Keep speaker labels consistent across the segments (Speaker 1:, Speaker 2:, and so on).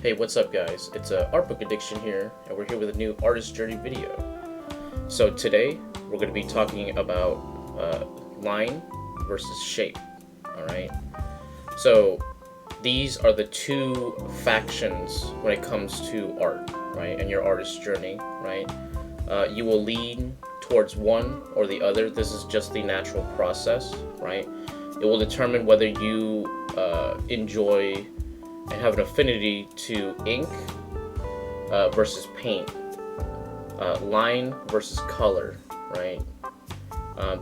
Speaker 1: Hey, what's up guys? It's Art Book Addiction here, and we're here with a new artist journey video. So today, we're going to be talking about line versus shape, alright? So these are the two factions when it comes to art, right? And your artist journey, right? You will lean towards one or the other. This is just the natural process, right? It will determine whether you enjoy and have an affinity to ink versus paint, line versus color, right?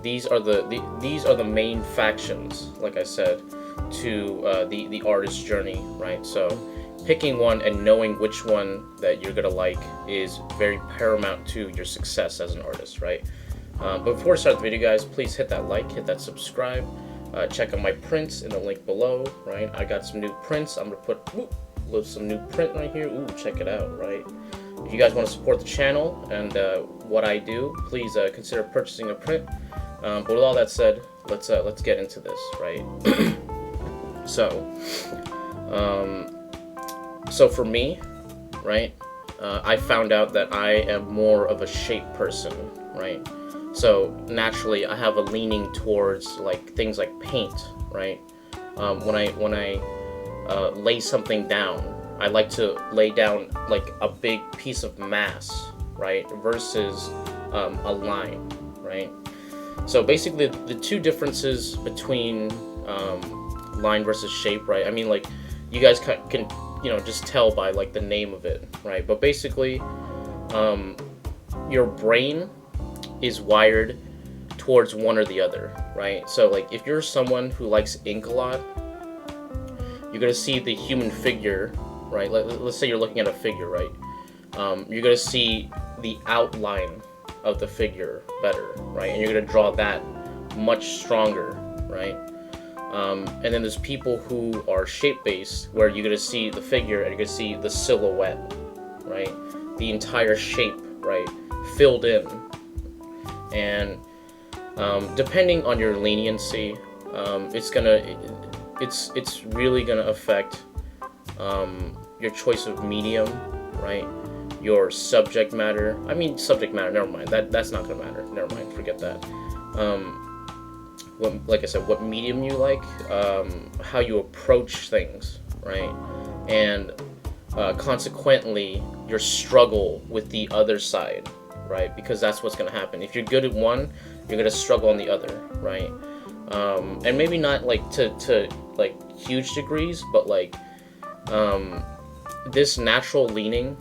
Speaker 1: These are the main factions, like I said, to the artist journey, right? So picking one and knowing which one that you're gonna like is very paramount to your success as an artist, right? But before we start the video, guys, please hit that like, hit that subscribe. Check out my prints in the link below, right? I got some new prints. I'm gonna put some new print right here. Ooh, check it out, right? If you guys want to support the channel and what I do, please consider purchasing a print. But with all that said, let's get into this, right? So for me, right, I found out that I am more of a shape person, right? So naturally, I have a leaning towards like things like paint, right? When I lay something down, I like to lay down like a big piece of mass, right, versus a line, right? So basically, the two differences between line versus shape, right? I mean, like you guys can just tell by like the name of it, right? But basically, your brain is wired towards one or the other, right? So like if you're someone who likes ink a lot, you're gonna see the human figure, right? Let's say you're looking at a figure, right? You're gonna see the outline of the figure better, right? And you're gonna draw that much stronger, right? And then there's people who are shape-based, where you're gonna see the figure and you're gonna see the silhouette, right? The entire shape, right? Filled in. And depending on your leniency, it's really gonna affect your choice of medium, right? Your subject matter. I mean, subject matter. Never mind. That's not gonna matter. Never mind. Forget that. Like I said, what medium you like, how you approach things, right? And consequently, your struggle with the other side, right? Because that's what's gonna happen. If you're good at one, you're gonna struggle on the other, right? And maybe not like to like huge degrees, but like this natural leaning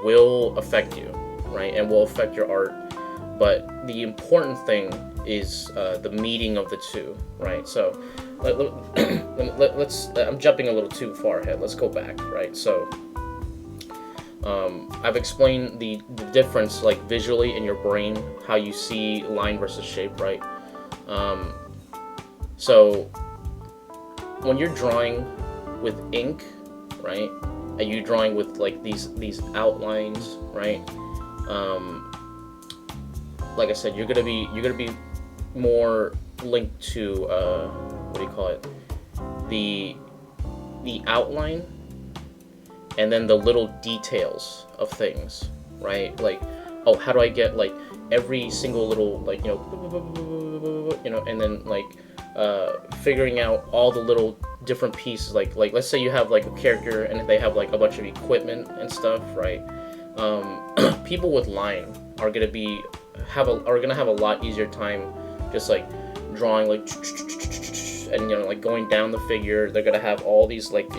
Speaker 1: will affect you, right? And will affect your art. But the important thing is the meeting of the two, right? So let's I'm jumping a little too far ahead. Let's go back, right? So I've explained the difference, like visually in your brain, how you see line versus shape, right? So when you're drawing with ink, right, and you're drawing with like these outlines, right? Like I said, you're gonna be more linked to what do you call it? The outline, and then the little details of things, right? Like, oh, how do I get like every single little like and then like figuring out all the little different pieces. Like let's say you have like a character and they have like a bunch of equipment and stuff, right? People with line are gonna have a lot easier time just like drawing like and like going down the figure. They're gonna have all these like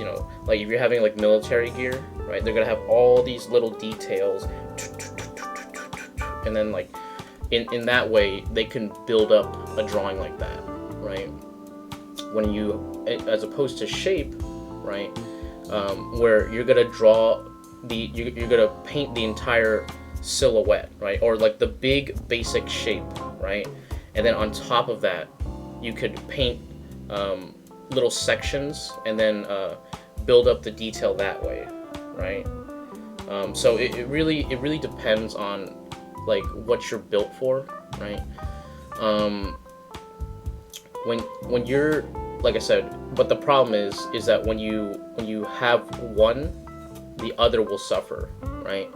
Speaker 1: like if you're having like military gear, right, they're gonna have all these little details, and then like in that way they can build up a drawing like that, right? When you, as opposed to shape, right, where you're gonna draw you're gonna paint the entire silhouette, right, or like the big basic shape, right, and then on top of that you could paint little sections and then build up the detail that way, right? So it really depends on like what you're built for, right? When you're, like I said, but the problem is that when you have one the other will suffer, right?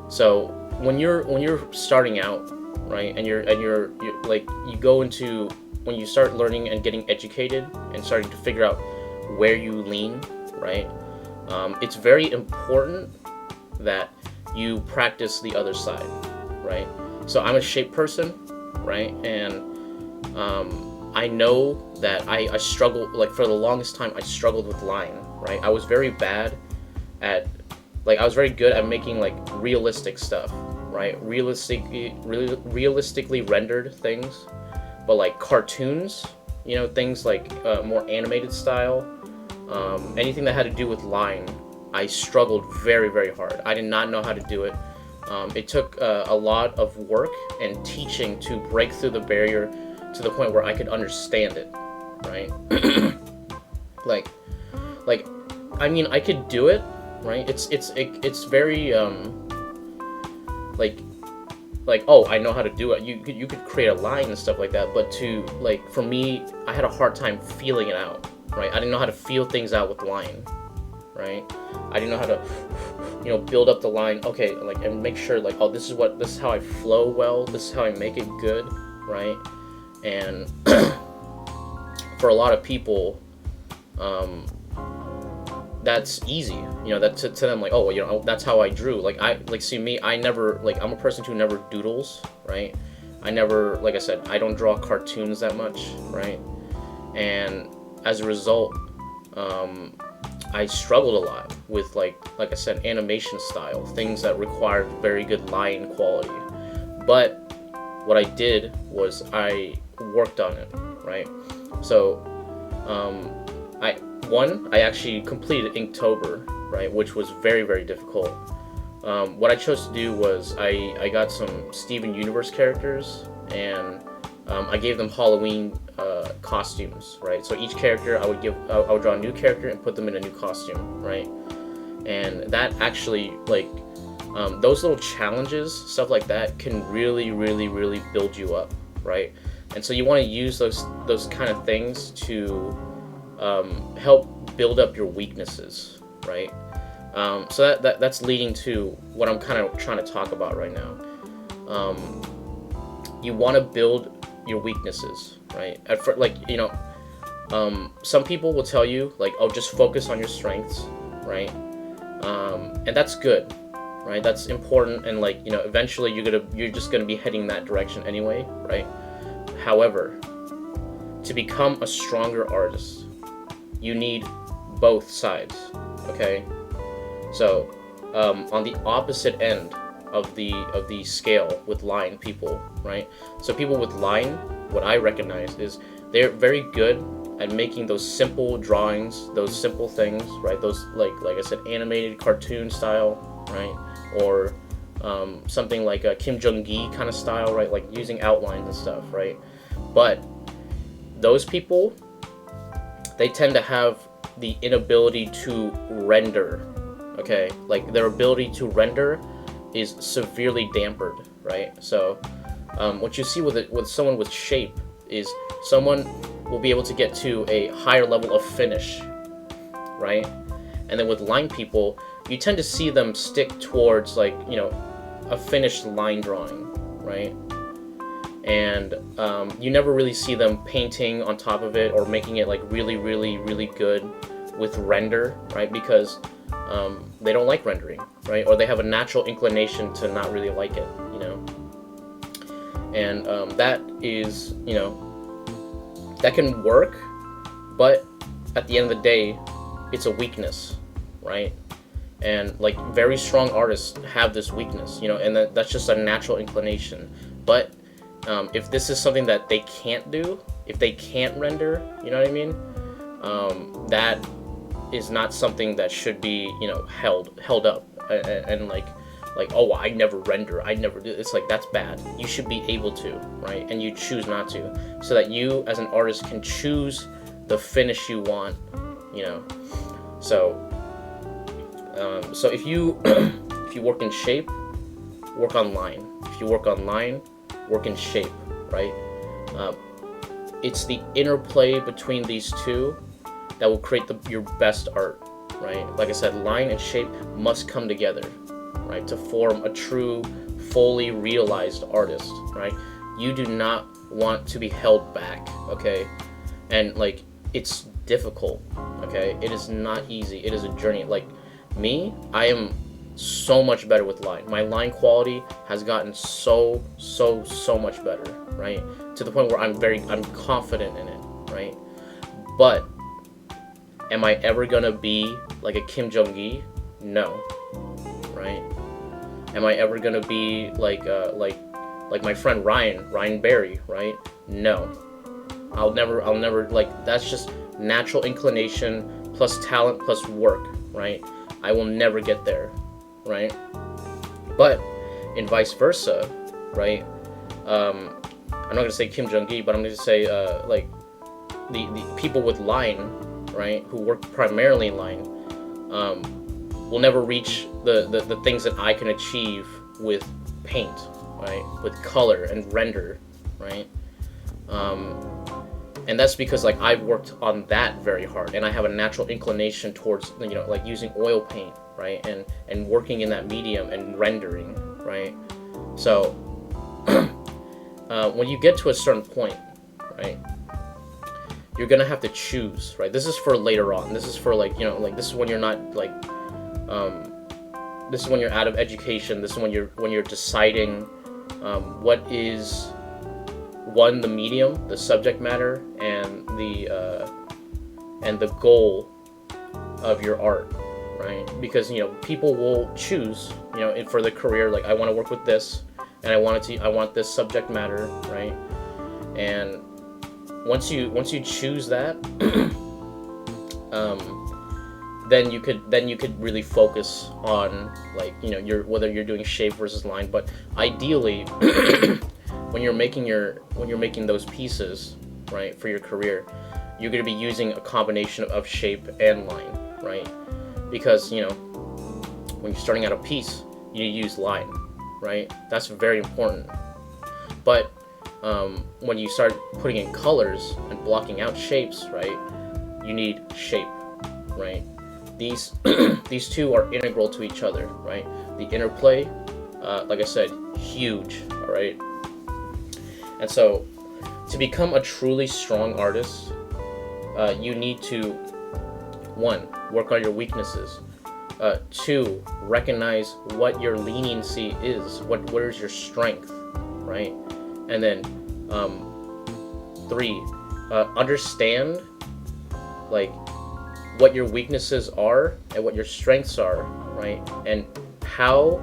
Speaker 1: So when you're starting out, right, and you're like, you go into, when you start learning and getting educated and starting to figure out where you lean, right, it's very important that you practice the other side, right? So I'm a shape person, right, and I know that I struggled, like, for the longest time I struggled with line, right? I was very bad at, like, I was very good at making, like, realistic stuff, right? Realistically rendered things, but like cartoons, you know, things like more animated style, anything that had to do with line, I struggled very, very hard. I did not know how to do it. It took a lot of work and teaching to break through the barrier to the point where I could understand it, right? like, I mean, I could do it, right? It's very like, oh, I know how to do it. You could create a line and stuff like that, but to, like, for me, I had a hard time feeling it out, right? I didn't know how to feel things out with line, right? I didn't know how to, you know, build up the line, okay, like, and make sure, like, oh, this is how I flow well, this is how I make it good, right? And for a lot of people, that's easy, you know, that to them, like, oh, you know, that's how I drew. Like, see me, I never, like, I'm a person who never doodles, right? I never, like I said, I don't draw cartoons that much, right? And as a result, I struggled a lot with, like I said, animation style, things that required very good line quality. But what I did was I worked on it, right? So, I actually completed Inktober, right, which was very, very difficult. What I chose to do was I got some Steven Universe characters, and I gave them Halloween costumes, right? So each character I would draw a new character and put them in a new costume, right? And that actually, like, those little challenges, stuff like that, can really, really, really build you up, right? And so you want to use those kind of things to help build up your weaknesses, right? So that's leading to what I'm kind of trying to talk about right now. You want to build your weaknesses, right? Like, you know, some people will tell you, like, oh, just focus on your strengths, right? And that's good, right? That's important, and, like, you know, eventually you're just gonna be heading that direction anyway, right? However, to become a stronger artist, you need both sides, okay? So, on the opposite end of the scale with line people, right? So people with line, what I recognize is they're very good at making those simple drawings, those simple things, right? Those, like I said, animated cartoon style, right? Or something like a Kim Jong-gi kind of style, right? Like using outlines and stuff, right? But those people, they tend to have the inability to render, okay? Like, their ability to render is severely dampened, right? So what you see with someone with shape is someone will be able to get to a higher level of finish, right? And then with line people, you tend to see them stick towards, like, you know, a finished line drawing, right? And you never really see them painting on top of it or making it, like, really, really, really good with render, right? Because they don't like rendering, right? Or they have a natural inclination to not really like it, you know? And that is, you know, that can work, but at the end of the day, it's a weakness, right? And, like, very strong artists have this weakness, you know, and that's just a natural inclination. But if this is something that they can't do, if they can't render, you know what I mean? That is not something that should be, you know, held up and like, oh, I never render, I never do. It's like, that's bad. You should be able to, right? And you choose not to, so that you as an artist can choose the finish you want, you know. So if you if you work in shape, work on line. If you work on line, work in shape, right? It's the interplay between these two that will create your best art, right? Like I said, line and shape must come together, right, to form a true, fully realized artist, right? You do not want to be held back, okay? And like, it's difficult, okay? It is not easy. It is a journey. Like me, I am so much better with line. My line quality has gotten so much better, right? To the point where I'm confident in it, right? But am I ever gonna be like a Kim Jong-gi? No, right? Am I ever gonna be like my friend Ryan Berry, right? No. I'll never, like, that's just natural inclination plus talent plus work, right? I will never get there, right? But in vice versa, right? I'm not gonna say Kim Jong-gi, but I'm gonna say like the people with line, right, who work primarily in line, will never reach the things that I can achieve with paint, right, with color and render, right? And that's because like I've worked on that very hard, and I have a natural inclination towards, you know, like using oil paint, right, and working in that medium and rendering, right? So when you get to a certain point, right, you're gonna have to choose, right? This is for later on. This is for, like, you know, like, this is when you're not like, this is when you're out of education. This is when you're deciding what is, one, the medium, the subject matter, and the goal of your art, right? Because, you know, people will choose, you know, for their career, like, I want to work with this, and I want this subject matter, right? And once you choose that, then you could really focus on, like, you know, whether you're doing shape versus line. But ideally, when you're making those pieces, right, for your career, you're going to be using a combination of shape and line, right? Because, you know, when you're starting out a piece, you use line, right? That's very important. But when you start putting in colors and blocking out shapes, right, you need shape, right? These these two are integral to each other, right? The interplay, like I said, huge, all right? And so, to become a truly strong artist, you need to, 1, work on your weaknesses. 2, recognize what your leniency is. What is your strength, right? And then 3, understand, like, what your weaknesses are and what your strengths are, right? And how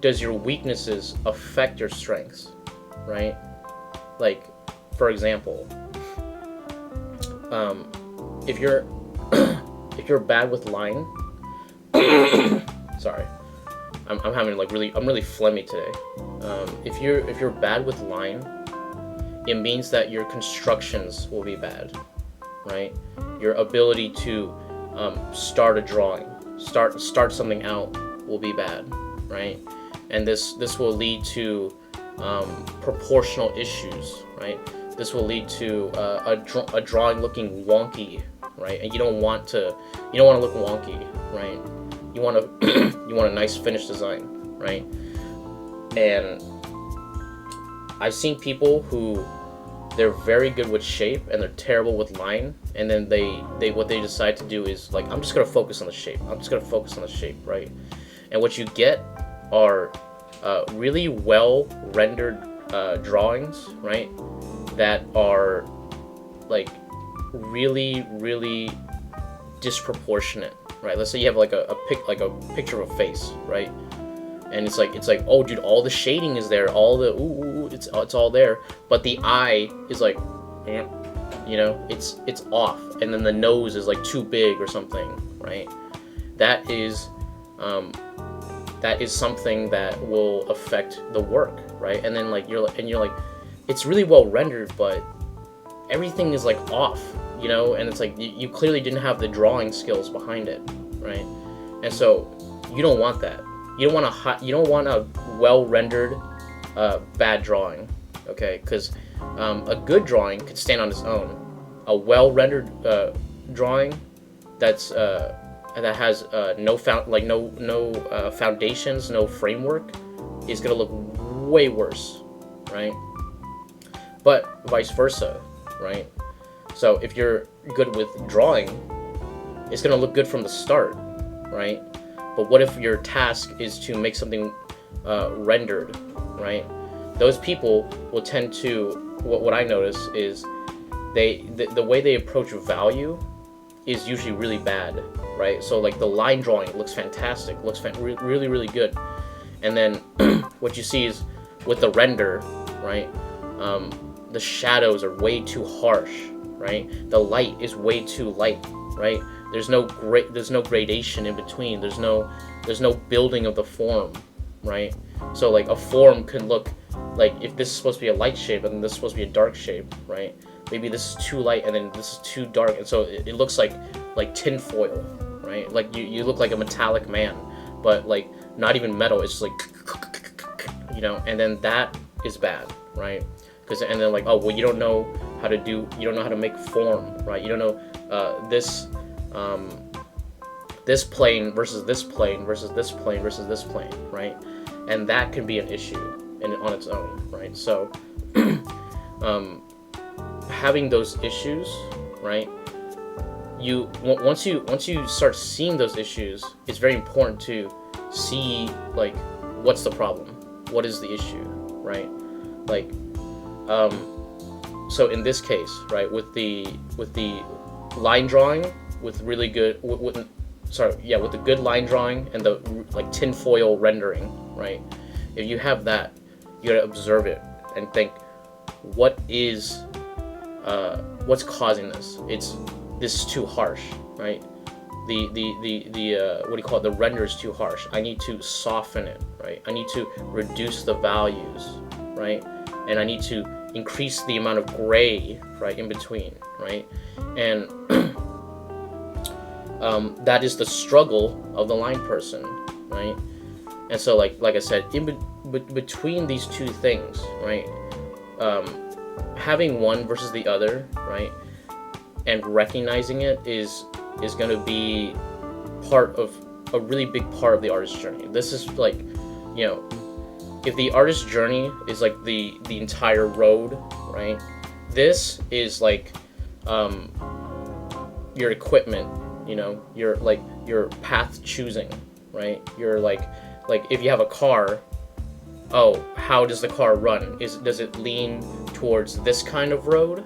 Speaker 1: does your weaknesses affect your strengths, right? Like, for example, if you're bad with line, sorry, I'm really phlegmy today. If you're bad with line, it means that your constructions will be bad, right? Your ability to start a drawing, start something out will be bad, right? And this will lead to proportional issues, right? This will lead to a drawing looking wonky, right? And you don't want to look wonky, right? You want a nice finished design, right? And I've seen people who, they're very good with shape and they're terrible with line, and then what they decide to do is, like, I'm just gonna focus on the shape. I'm just gonna focus on the shape, right? And what you get are really well rendered drawings, right? That are, like, really disproportionate, right? Let's say you have like a picture of a face, right? And it's like, oh, dude, all the shading is there, all the it's all there, but the eye is like, you know, it's off, and then the nose is like too big or something, right? That is something that will affect the work, right? And then you're like, it's really well rendered, but everything is like off, you know, and it's like you clearly didn't have the drawing skills behind it, right? And so you don't want that. You don't want a well-rendered bad drawing, okay? Because a good drawing could stand on its own. A well-rendered drawing that's that has no foundations, no framework, is gonna look way worse, right? But vice versa, right? So if you're good with drawing, it's gonna look good from the start, right? But what if your task is to make something rendered, right? Those people will tend to, what I notice is the way they approach value is usually really bad, right? So like the line drawing looks fantastic, looks really, really good. And then what you see is with the render, right? The shadows are way too harsh, right? The light is way too light, right? There's no gradation in between. There's no building of the form, right? So like a form could look like, if this is supposed to be a light shape and then this is supposed to be a dark shape, right? Maybe this is too light and then this is too dark, and so it looks like tin foil, right? Like you look like a metallic man, but like not even metal. It's just like, you know, and then that is bad, right? And then like, oh well, you don't know how to make form, right? You don't know this plane versus this plane versus this plane versus this plane, right? And that can be an issue on its own, right? So having those issues, right? Once you start seeing those issues, it's very important to see like what's the problem, what is the issue, right? Like so in this case, right, with the line drawing, with really good with the good line drawing and the like tinfoil rendering, right? If you have that, you gotta observe it and think, what's causing this? This is too harsh, right? The what do you call it? The render is too harsh. I need to soften it, right? I need to reduce the values, right? And I need to increase the amount of gray, right, in between, right? And that is the struggle of the line person, right? And so like I said, between these two things, right, having one versus the other, right, and recognizing it is going to be part of a really big part of the artist's journey. This is like, you know, if the artist's journey is like the entire road, right, this is like your equipment, you know, your path choosing, right? You're like if you have a car, oh, how does the car run? Does it lean towards this kind of road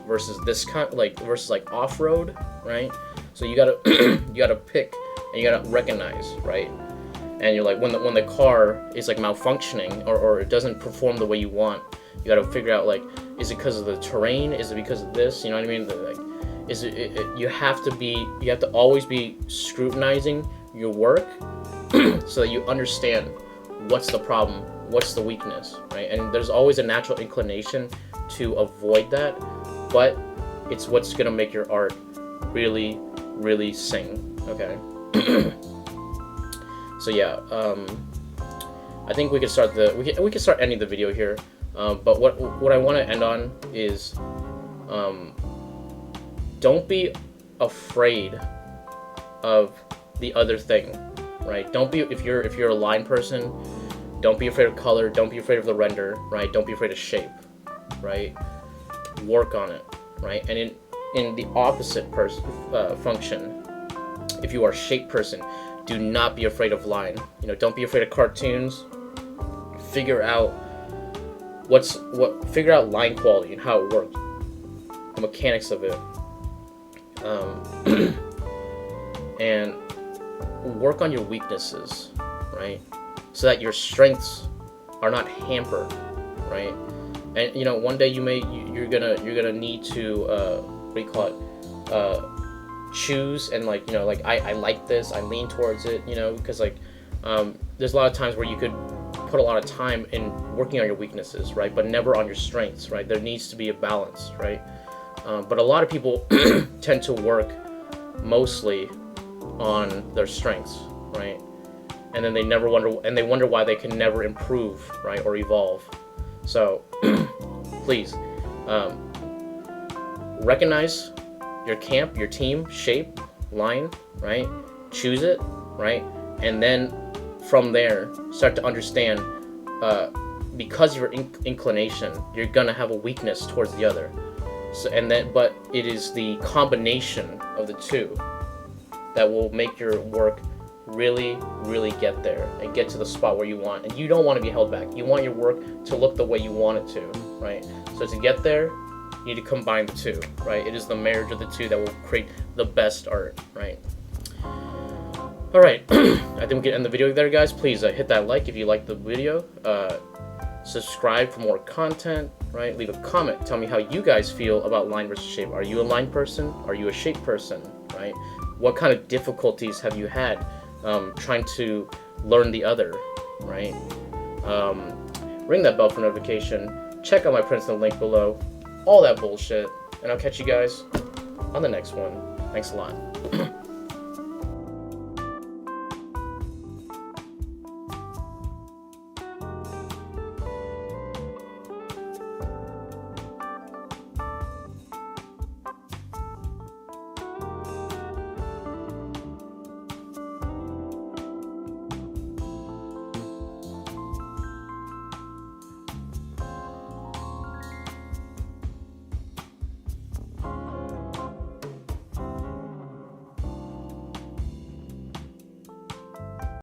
Speaker 1: versus this kind, versus off-road, right? So you gotta pick and you gotta recognize, right? And you're like, when the car is like malfunctioning or it doesn't perform the way you want, you gotta figure out, like, is it because of the terrain? Is it because of this? You know what I mean? You have to always be scrutinizing your work so that you understand what's the problem, what's the weakness, right? And there's always a natural inclination to avoid that, but it's what's gonna make your art really, really sing. Okay. So yeah, I think we could start we can start ending the video here. But what I want to end on is, don't be afraid of the other thing, right? Don't be, if you're a line person, don't be afraid of color. Don't be afraid of the render, right? Don't be afraid of shape, right? Work on it, right? And in the opposite function, if you are a shape person, do not be afraid of line. You know, don't be afraid of cartoons. Figure out figure out line quality and how it works, the mechanics of it, and work on your weaknesses, right? So that your strengths are not hampered, right? And you know, one day you're gonna need to what do you call it? Choose and, like, you know, like I like this, I lean towards it, you know, because like there's a lot of times where you could put a lot of time in working on your weaknesses, right, but never on your strengths, right? There needs to be a balance, right? But a lot of people tend to work mostly on their strengths, right? And then they wonder why they can never improve, right, or evolve. So please recognize your camp, your team, shape, line, right? choose it, right? And then from there, start to understand, because of your inclination, you're gonna have a weakness towards the other. So, but it is the combination of the two that will make your work really, really get there and get to the spot where you want. And you don't want to be held back. You want your work to look the way you want it to, right? So to get there, you need to combine the two, right? It is the marriage of the two that will create the best art, right? All right, I think we can end the video there, guys. Please hit that like if you liked the video. Subscribe for more content, right? Leave a comment. Tell me how you guys feel about line versus shape. Are you a line person? Are you a shape person, right? What kind of difficulties have you had trying to learn the other, right? Ring that bell for notification. Check out my Princeton link below. All that bullshit. And I'll catch you guys on the next one. Thanks a lot.